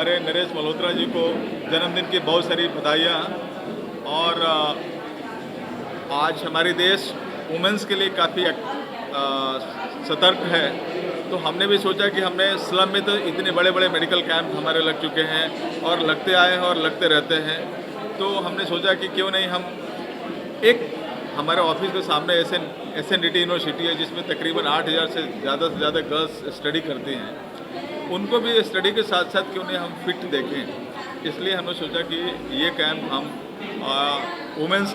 हमारे नरेश मल्होत्रा जी को जन्मदिन की बहुत सारी बधाइयाँ। और आज हमारी देश वुमेंस के लिए काफ़ी सतर्क है। तो हमने भी सोचा कि हमने स्लम में तो इतने बड़े बड़े मेडिकल कैंप हमारे लग चुके हैं और लगते आए हैं और लगते रहते हैं। तो हमने सोचा कि क्यों नहीं हम एक हमारे ऑफिस के सामने SNDT यूनिवर्सिटी है जिसमें तकरीबन 8,000 से ज़्यादा गर्ल्स स्टडी करती हैं। उनको भी स्टडी के साथ साथ क्यों नहीं हम फिट देखें। इसलिए हमने सोचा कि ये कैंप हम वुमेंस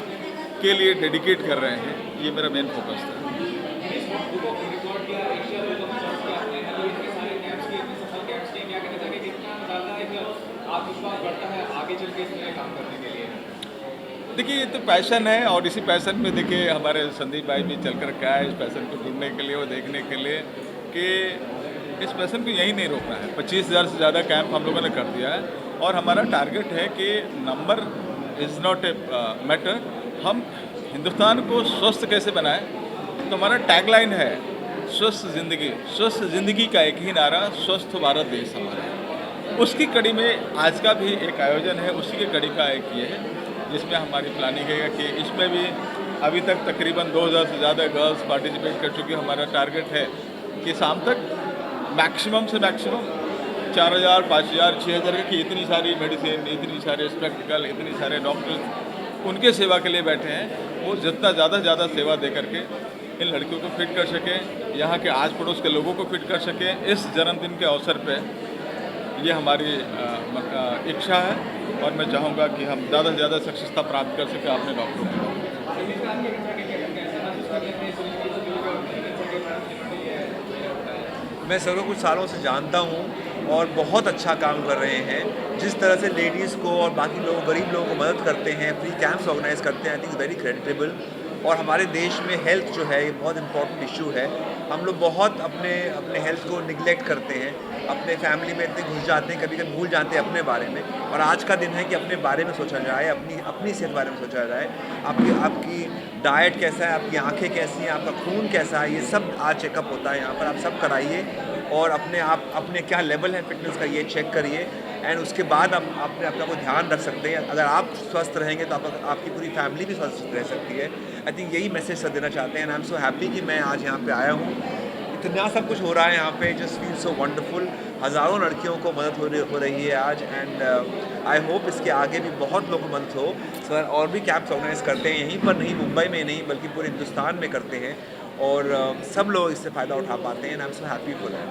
के लिए डेडिकेट कर रहे हैं। ये मेरा मेन फोकस था। देखिए, ये तो पैशन है और इसी पैशन में देखिए हमारे संदीप भाई भी चल कर क्या है इस पैशन को ढूंढने के लिए और देखने के लिए कि इस पैशन को यहीं नहीं रोकना है। 25,000 से ज़्यादा कैंप हम लोगों ने कर दिया है और हमारा टारगेट है कि number is not a matter. हम हिंदुस्तान को स्वस्थ कैसे बनाएं। तो हमारा टैगलाइन है स्वस्थ ज़िंदगी। स्वस्थ ज़िंदगी का एक ही नारा, स्वस्थ भारत देश हमारा। उसकी कड़ी में आज का भी एक आयोजन है, उसी की कड़ी का एक ये है जिसमें हमारी प्लानिंग है कि इसमें भी अभी तक तकरीबन 2,000 से ज़्यादा गर्ल्स पार्टिसिपेट कर चुकी। हमारा टारगेट है कि शाम तक मैक्सिमम से मैक्सिमम 4,000, 5,000, 6,000 की इतनी सारी मेडिसिन, इतनी सारे स्पेक्टिकल, इतनी सारे डॉक्टर्स उनके सेवा के लिए बैठे हैं। वो जितना ज़्यादा सेवा दे करके इन लड़कियों को फिट कर सकें, यहाँ के आस पड़ोस के लोगों को फिट कर सकें। इस जन्मदिन के अवसर पे ये हमारी इच्छा है और मैं चाहूँगा कि हम ज़्यादा से ज़्यादा सक्षमता प्राप्त कर सकें अपने डॉक्टरों को। मैं सर को कुछ सालों से जानता हूँ और बहुत अच्छा काम कर रहे हैं। जिस तरह से लेडीज़ को और बाकी लोग गरीब लोगों को मदद करते हैं, फ्री कैंप्स ऑर्गेनाइज करते हैं, आई थिंक वेरी क्रेडिटेबल। और हमारे देश में हेल्थ जो है ये बहुत इंपॉर्टेंट इशू है। हम लोग बहुत अपने हेल्थ को निगलेक्ट करते हैं, अपने फैमिली में इतने घुस जाते हैं, कभी कभी भूल जाते हैं अपने बारे में। और आज का दिन है कि अपने बारे में सोचा जाए, अपनी सेहत के बारे में सोचा जाए। आपकी डाइट कैसा है, आपकी आंखें कैसी हैं, आपका खून कैसा है, ये सब आज चेकअप होता है यहाँ पर। आप सब कराइए और अपने क्या लेवल है फिटनेस का ये चेक करिए। एंड उसके बाद आप अपना को ध्यान रख सकते हैं। अगर आप स्वस्थ रहेंगे तो आपकी पूरी फैमिली भी स्वस्थ रह सकती है। आई थिंक यही मैसेज सर देना चाहते हैं। And I am so happy कि मैं आज यहाँ पे आया हूँ। इतना सब कुछ हो रहा है यहाँ पे, जस्ट फील सो वंडरफुल। हज़ारों लड़कियों को मदद हो रही है आज। एंड आई होप इसके आगे भी बहुत लोगों को मदद हो। सर और भी कैंप्स ऑर्गेनाइज करते हैं, यहीं पर नहीं, मुंबई में नहीं बल्कि पूरे हिंदुस्तान में करते हैं और सब लोग इससे फ़ायदा उठा पाते हैं। And I am so happy for that.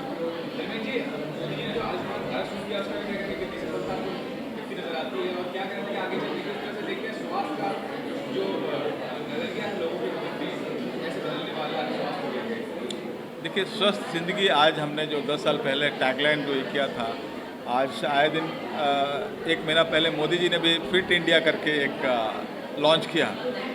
देखिए, स्वस्थ ज़िंदगी आज हमने जो 10 साल पहले टैगलाइन जो किया था, आज आए दिन 1 महीना पहले मोदी जी ने भी फिट इंडिया करके एक लॉन्च किया।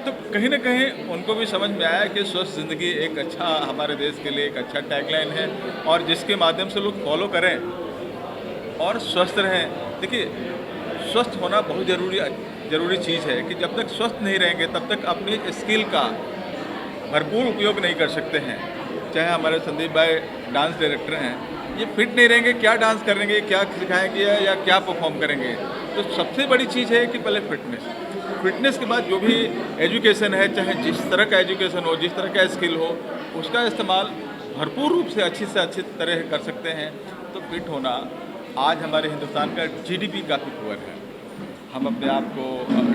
तो कहीं ना कहीं उनको भी समझ में आया कि स्वस्थ ज़िंदगी एक अच्छा हमारे देश के लिए एक अच्छा टैगलाइन है और जिसके माध्यम से लोग फॉलो करें और स्वस्थ रहें। देखिए, स्वस्थ होना बहुत ज़रूरी चीज़ है कि जब तक स्वस्थ नहीं रहेंगे तब तक अपनी स्किल का भरपूर उपयोग नहीं कर सकते हैं। चाहे हमारे संदीप भाई डांस डायरेक्टर हैं, ये फिट नहीं रहेंगे, क्या डांस करेंगे, क्या सिखाएंगे या क्या परफॉर्म करेंगे। तो सबसे बड़ी चीज़ है कि पहले फिटनेस के बाद जो भी एजुकेशन है, चाहे जिस तरह का एजुकेशन हो, जिस तरह का स्किल हो, उसका इस्तेमाल भरपूर रूप से अच्छी तरह कर सकते हैं। तो फिट होना आज हमारे हिंदुस्तान का GDP काफ़ी पुअर है। हम अपने आप को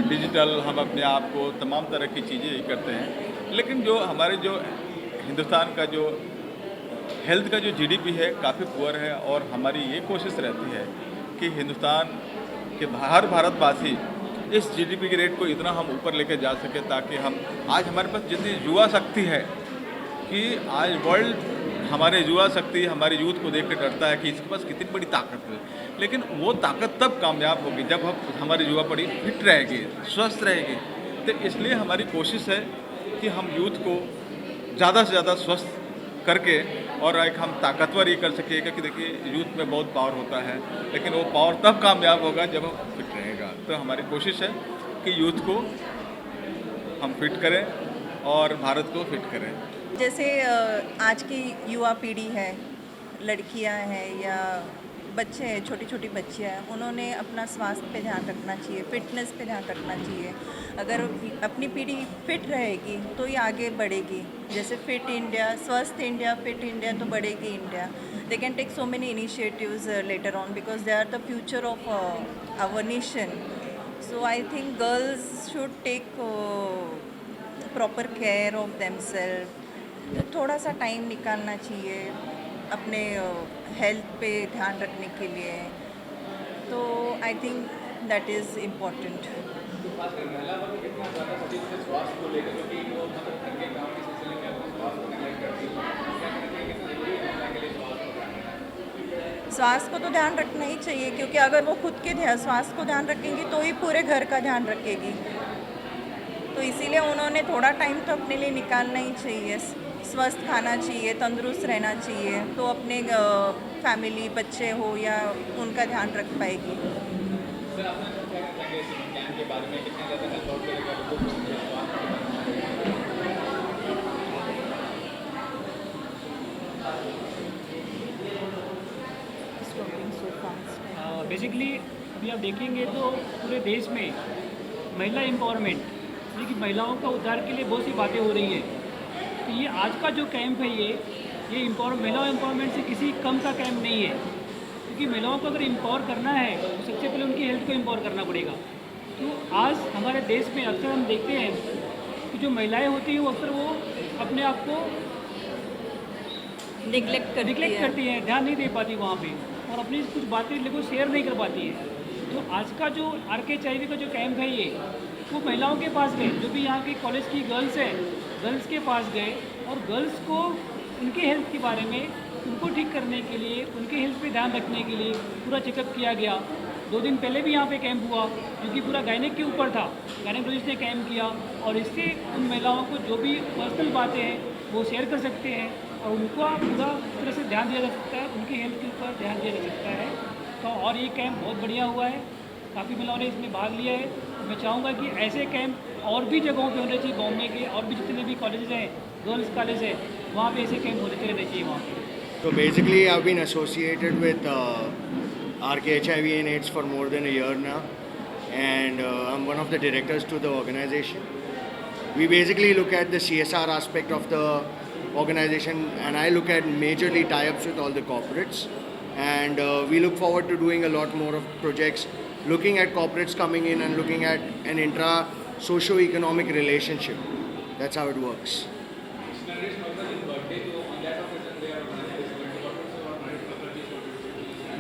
डिजिटल, हम अपने आप को तमाम तरह की चीज़ें ही करते हैं, लेकिन जो हमारे जो हिंदुस्तान का जो हेल्थ का जो GDP है काफ़ी पुअर है। और हमारी ये कोशिश रहती है कि हिंदुस्तान के हर भारतवासी इस GDP के रेट को इतना हम ऊपर लेके जा सके ताकि हम आज हमारे पास जितनी युवा शक्ति है कि आज वर्ल्ड हमारे युवा शक्ति हमारे यूथ को देख कर डरता है कि इसके पास कितनी बड़ी ताकत है। लेकिन वो ताकत तब कामयाब होगी जब हमारी युवा पीढ़ी फिट रहेगी, स्वस्थ रहेगी। तो इसलिए हमारी कोशिश है कि हम यूथ को ज़्यादा से ज़्यादा स्वस्थ करके और एक हम ताकतवर ये कर सके। क्योंकि देखिए, यूथ में बहुत पावर होता है, लेकिन वो पावर तब कामयाब होगा जब वो फिट रहेगा। तो हमारी कोशिश है कि यूथ को हम फिट करें और भारत को फिट करें। जैसे आज की युवा पीढ़ी है, लड़कियां हैं या बच्चे हैं, छोटी छोटी बच्चियाँ हैं, उन्होंने अपना स्वास्थ्य पे ध्यान रखना चाहिए, फिटनेस पे ध्यान रखना चाहिए। अगर अपनी पीढ़ी फिट रहेगी तो ये आगे बढ़ेगी। जैसे फिट इंडिया, स्वस्थ इंडिया, फिट इंडिया, तो बढ़ेगी India. They can take so many initiatives later on because they are the future of our nation. So I think girls should take proper care of themself. थोड़ा सा time निकालना चाहिए अपने health पे ध्यान रखने के लिए। तो I think that is important. स्वास्थ्य को तो ध्यान रखना ही चाहिए, क्योंकि अगर वो खुद के स्वास्थ्य को ध्यान रखेंगी तो ही पूरे घर का ध्यान रखेगी। तो इसीलिए उन्होंने थोड़ा टाइम तो अपने लिए निकालना ही चाहिए। स्वस्थ खाना चाहिए, तंदुरुस्त रहना चाहिए, तो अपने फैमिली, बच्चे हो या उनका ध्यान रख पाएगी। बेसिकली अभी आप देखेंगे तो पूरे देश में महिला एम्पावरमेंट यानी कि महिलाओं का उद्धार के लिए बहुत सी बातें हो रही हैं। तो ये आज का जो कैंप है ये महिला एम्पावरमेंट से किसी कम का कैंप नहीं है, क्योंकि महिलाओं को अगर एम्पावर करना है तो सबसे पहले उनकी हेल्थ को एम्पावर करना पड़ेगा। तो आज हमारे देश में अक्सर हम देखते हैं कि जो महिलाएं होती हैं वो अक्सर वो अपने आप को निगलेक्ट करती हैं, ध्यान नहीं दे पाती वहाँ पे, और अपनी कुछ बातें लोगों को शेयर नहीं कर पाती है। तो आज का जो RKHIV का जो कैंप है ये वो महिलाओं के पास गए, जो भी यहाँ की कॉलेज की गर्ल्स हैं, गर्ल्स के पास गए और गर्ल्स को उनके हेल्थ के बारे में, उनको ठीक करने के लिए, उनके हेल्थ पे ध्यान रखने के लिए पूरा चेकअप किया गया। 2 दिन पहले भी यहाँ पे कैंप हुआ, क्योंकि पूरा गायनेक के ऊपर था, गायनेकोलॉजिस्ट ने कैंप किया, और इससे उन महिलाओं को जो भी पर्सनल बातें हैं वो शेयर कर सकते हैं और उनको पूरा तरह से ध्यान दिया जा सकता है, उनकी हेल्थ के ऊपर ध्यान दिया जा सकता है। तो और ये कैंप बहुत बढ़िया हुआ है, काफ़ी महिलाओं ने इसमें भाग लिया है। मैं चाहूँगा कि ऐसे कैंप और भी जगहों पे होने चाहिए, बॉम्बे के और भी जितने भी कॉलेजेस हैं, गर्ल्स कॉलेज है, वहाँ पे ऐसे कैंप होते रहने चाहिए वहाँ पे। So basically, I've been associated with RKHIV and AIDS for more than a year now, and I'm one of the directors to the organization. We basically look at the CSR aspect of the organization, and I look at majorly tie-ups with all the corporates, and we look forward to doing a lot more of projects, looking at corporates coming in and looking at an intra-socio-economic relationship. That's how it works.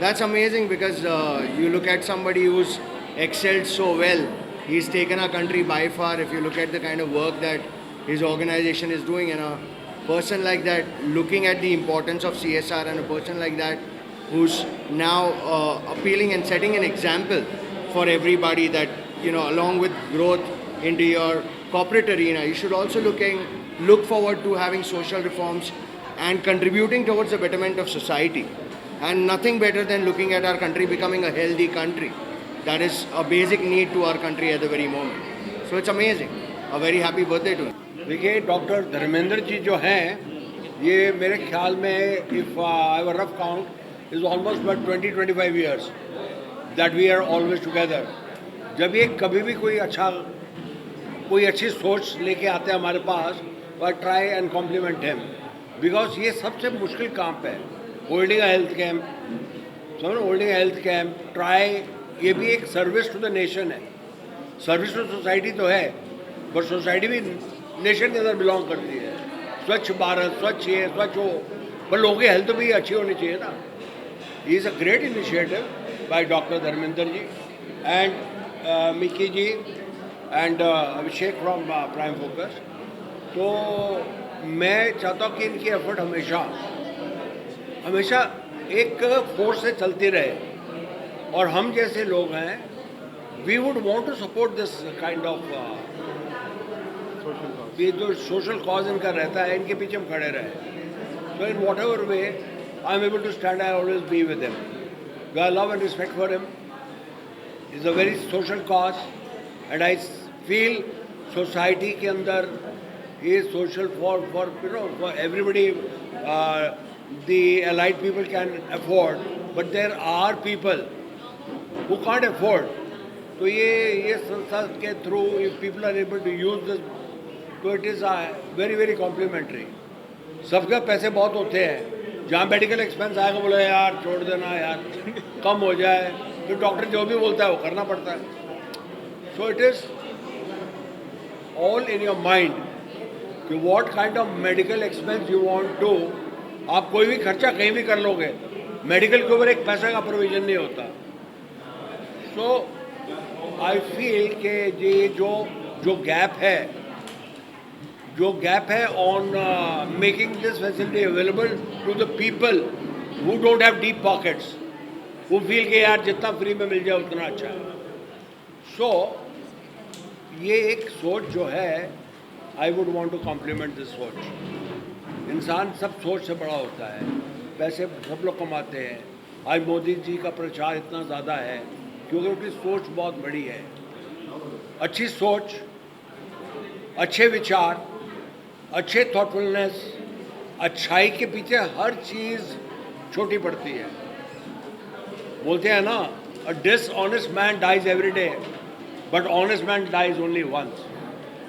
That's amazing because you look at somebody who's excelled so well. He's taken our country by far. If you look at the kind of work that his organization is doing, and a person like that, looking at the importance of CSR, and a person like that who's now appealing and setting an example for everybody that, you know, along with growth into your corporate arena, you should also look forward to having social reforms and contributing towards the betterment of society. And nothing better than looking at our country becoming a healthy country. That is a basic need to our country at the very moment. So it's amazing. A very happy birthday to him. देखिए doctor Dharmendra ji जो हैं, ये मेरे ख्याल में if I have a rough count is almost about 20-25 years that we are always together. जब ये कभी भी कोई अच्छी सोच लेके आते हैं हमारे पास, I try and complement him, because ये सबसे मुश्किल काम है। होल्डिंग अ हेल्थ कैंप, समझो, holding a health camp, try, ये भी एक सर्विस टू द नेशन है। सर्विस टू सोसाइटी तो है, पर सोसाइटी भी नेशन के अंदर बिलोंग करती है। स्वच्छ भारत, स्वच्छ ये, स्वच्छ हो, पर लोगों की हेल्थ भी अच्छी होनी चाहिए ना। He is a great initiative by doctor Dharmendra ji and Mickey ji and Abhishek from Prime Focus. तो मैं चाहता हूँ कि इनकी एफर्ट हमेशा एक फोर्स से चलती रहे, और हम जैसे लोग हैं, we would want to support this kind of ये जो सोशल कॉज इनका रहता है, इनके पीछे हम खड़े रहे। So in whatever way I am able to stand, I always be with him. I love and respect for him. Is a very social cause and I feel society के अंदर ये social for you know for everybody the allied people can afford but there are people who can't afford. तो ये संस्था के through if people are able to use this, तो it is very very complimentary. सबके पैसे बहुत होते हैं, जहाँ मेडिकल एक्सपेंस आएगा बोले यार छोड़ देना यार कम हो जाए, फिर डॉक्टर जो भी बोलता है वो करना पड़ता है. So it is all in your mind कि what kind of medical expense you want to. आप कोई भी खर्चा कहीं भी कर लोगे, मेडिकल के ऊपर एक पैसे का प्रोविजन नहीं होता. सो आई फील कि ये जो गैप है on making this facility available to the people who don't have deep pockets, वो फील कि यार जितना फ्री में मिल जाए उतना अच्छा है. सो ये एक सोच जो है, I would want to compliment this सोच. इंसान सब सोच से बड़ा होता है, पैसे सब लोग कमाते हैं. आज मोदी जी का प्रचार इतना ज़्यादा है क्योंकि उनकी सोच बहुत बड़ी है. अच्छी सोच, अच्छे विचार, अच्छे थॉटफुलनेस, अच्छाई के पीछे हर चीज़ छोटी पड़ती है. बोलते हैं ना, a dishonest man dies every day but honest man dies only once.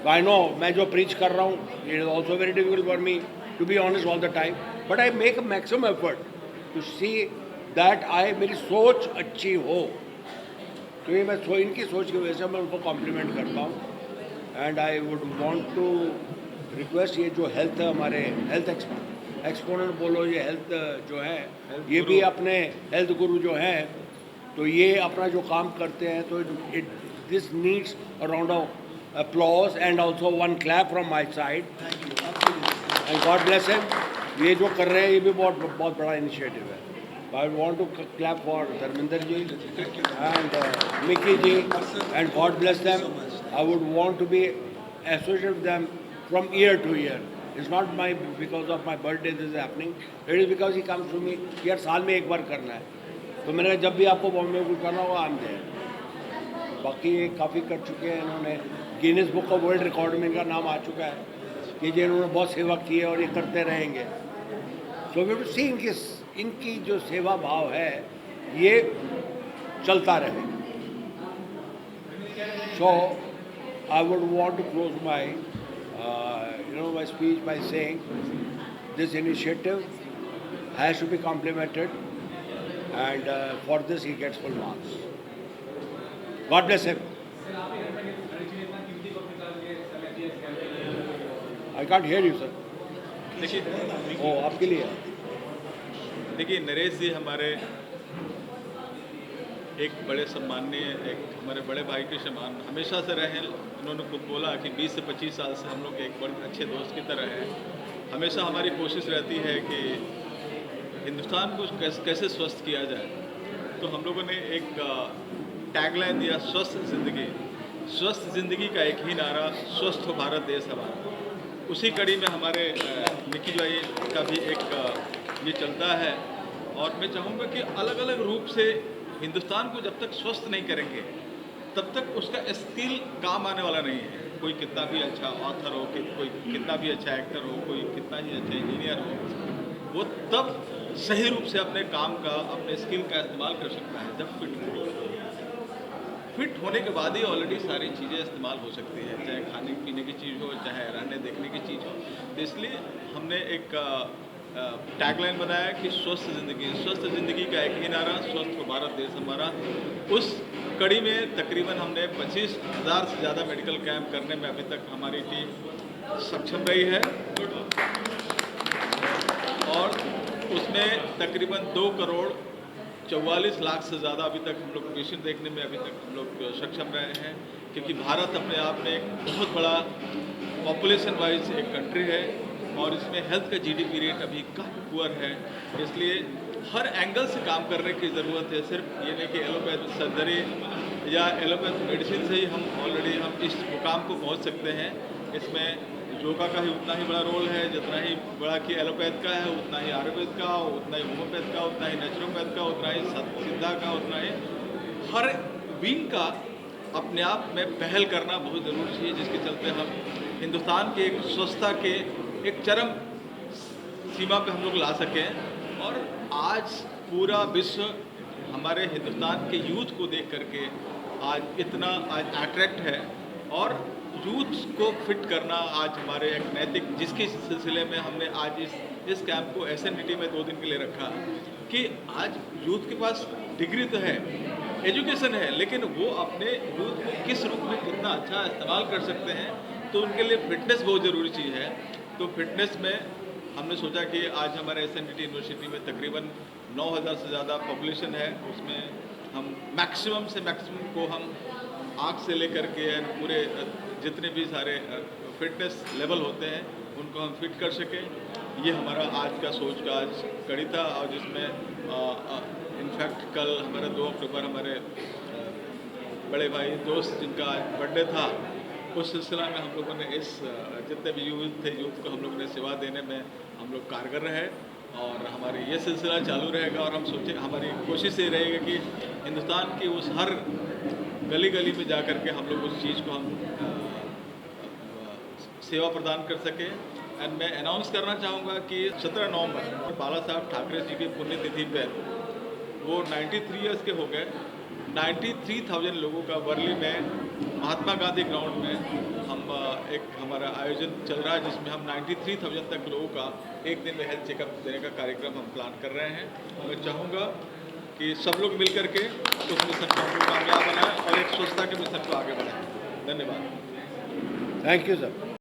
I know मैं जो प्रीच कर रहा हूँ, it is also very difficult for me to be honest all the time, but I make a maximum effort to see that मेरी सोच अच्छी हो. तो ये मैं इनकी सोच की वजह से मैं उनको कॉम्प्लीमेंट करता हूँ. And I would want to request, ये जो हेल्थ है, हमारे हेल्थ एक्सपोनेंट बोलो, ये हेल्थ जो है, ये भी अपने हेल्थ गुरु जो हैं, तो ये अपना जो काम करते हैं, तो this needs a round of applause and also one clap from my side. And God bless him. ये जो कर रहे हैं ये भी बहुत बड़ा इनिशिएटिव है. I want to clap for Dharmender ji and Mickey ji, and God bless them. I would want to be associated with them from year to year. It's not because of my birthday this is happening. It is because he comes to me, यार साल में एक बार करना है. तो मैंने कहा जब भी आपको बॉम्बे में कुछ करना होगा I'm there. बाकी ये काफ़ी कर चुके हैं इन्होंने. Guinness book of world record में इनका नाम आ चुका है कि जो इन्होंने बहुत सेवा की है और ये करते रहेंगे. सो वी टू सी इनकी जो सेवा भाव है ये चलता रहे. So I would want to close my my speech by saying this initiative has to be complemented and for this he gets full marks. God bless him. I can't hear you, sir. देखिए, ओ आपके लिए. देखिए नरेश जी हमारे एक बड़े सम्माननीय, एक हमारे बड़े भाई के समान हमेशा से रहे हैं. उन्होंने खुद बोला कि 20 से 25 साल से हम लोग एक बड़े अच्छे दोस्त की तरह हैं. हमेशा हमारी कोशिश रहती है कि हिंदुस्तान को कैसे स्वस्थ किया जाए. तो हम लोगों ने एक टैगलाइन दिया, स्वस्थ ज़िंदगी. स्वस्थ ज़िंदगी का एक ही नारा, स्वस्थ हो भारत देश हमारा. उसी कड़ी में हमारे निकी भाई का भी एक ये चलता है. और मैं चाहूँगा कि अलग अलग रूप से हिंदुस्तान को जब तक स्वस्थ नहीं करेंगे तब तक उसका स्किल काम आने वाला नहीं है. कोई कितना भी अच्छा ऑथर हो, कोई कितना भी अच्छा एक्टर हो, कोई कितना ही अच्छा इंजीनियर हो, वो तब सही रूप से अपने काम का, अपने स्किल का इस्तेमाल कर सकता है जब फिट होने के बाद ही ऑलरेडी सारी चीज़ें इस्तेमाल हो सकती है, चाहे खाने पीने की चीज़ हो, चाहे रहने देखने की चीज़ हो. तो इसलिए हमने एक टैगलाइन बनाया कि स्वस्थ ज़िंदगी का एक ही नारा, स्वस्थ हो भारत देश हमारा. उस कड़ी में तकरीबन हमने 25,000 से ज़्यादा मेडिकल कैंप करने में अभी तक हमारी टीम सक्षम रही है. और उसमें तकरीबन 2 करोड़ 44 लाख से ज़्यादा अभी तक हम लोग पेशेंट देखने में अभी तक हम लोग सक्षम रहे हैं. क्योंकि भारत अपने आप में एक बहुत बड़ा पॉपुलेशन वाइज एक कंट्री है और इसमें हेल्थ का जीडीपी रेट अभी काफ़ी पुअर है. इसलिए हर एंगल से काम करने की ज़रूरत है. सिर्फ ये नहीं कि एलोपैथ सर्जरी या एलोपैथ मेडिसिन से ही हम ऑलरेडी इस मुकाम को पहुंच सकते हैं. इसमें योगा का ही उतना ही बड़ा रोल है जितना ही बड़ा कि एलोपैथ का है, उतना ही आयुर्वेद का, उतना ही होम्योपैथ का, उतना ही नेचुरोपैथ का, उतना ही सिद्धा का, उतना ही हर विंग का अपने आप में पहल करना बहुत ज़रूरी है. जिसके चलते हम हिंदुस्तान के एक स्वच्छता के एक चरम सीमा पे हम लोग ला सकें. और आज पूरा विश्व हमारे हिंदुस्तान के यूथ को देख करके आज इतना आज अट्रैक्ट है, और यूथ को फिट करना आज हमारे एक नैतिक, जिसके सिलसिले में हमने आज इस कैंप को SNDT में 2 दिन के लिए रखा कि आज यूथ के पास डिग्री तो है, एजुकेशन है, लेकिन वो अपने यूथ को किस रूप में कितना अच्छा इस्तेमाल कर सकते हैं, तो उनके लिए फिटनेस बहुत ज़रूरी चीज़ है। तो फिटनेस में हमने सोचा कि आज हमारे SNDT यूनिवर्सिटी में तकरीबन 9000 से ज़्यादा पॉपुलेशन है, उसमें हम मैक्सिमम से मैक्सिमम को हम आँख से लेकर के पूरे जितने भी सारे फिटनेस लेवल होते हैं उनको हम फिट कर सकें। ये हमारा आज का सोच का आज कड़ी था, और जिसमें इनफैक्ट कल हमारा 2 अक्टूबर हमारे बड़े भाई दोस्त जिनका बर्थडे था, उस सिलसिला में हम लोगों ने इस जितने भी यूथ थे, यूथ को हम लोगों ने सेवा देने में हम लोग कारगर रहे, और हमारी ये सिलसिला चालू रहेगा। और हम सोचे, हमारी कोशिश ये रहेगी कि हिंदुस्तान की उस हर गली गली में जा कर के हम लोग उस चीज़ को हम सेवा प्रदान कर सकें। एंड मैं अनाउंस करना चाहूँगा कि 17 नवंबर बाला साहब ठाकरे जी की पुण्यतिथि पर वो 93 ईयर्स के हो गए। 93,000 लोगों का वर्ली में महात्मा गांधी ग्राउंड में हम एक हमारा आयोजन चल रहा है, जिसमें हम 93,000 तक लोगों का एक दिन में हेल्थ चेकअप देने का कार्यक्रम हम प्लान कर रहे हैं। मैं चाहूँगा कि सब लोग मिलकर के उस मिशन को कामयाब बनाएं और एक स्वच्छता के मिशन को आगे बढ़ाएं। धन्यवाद। Thank you sir.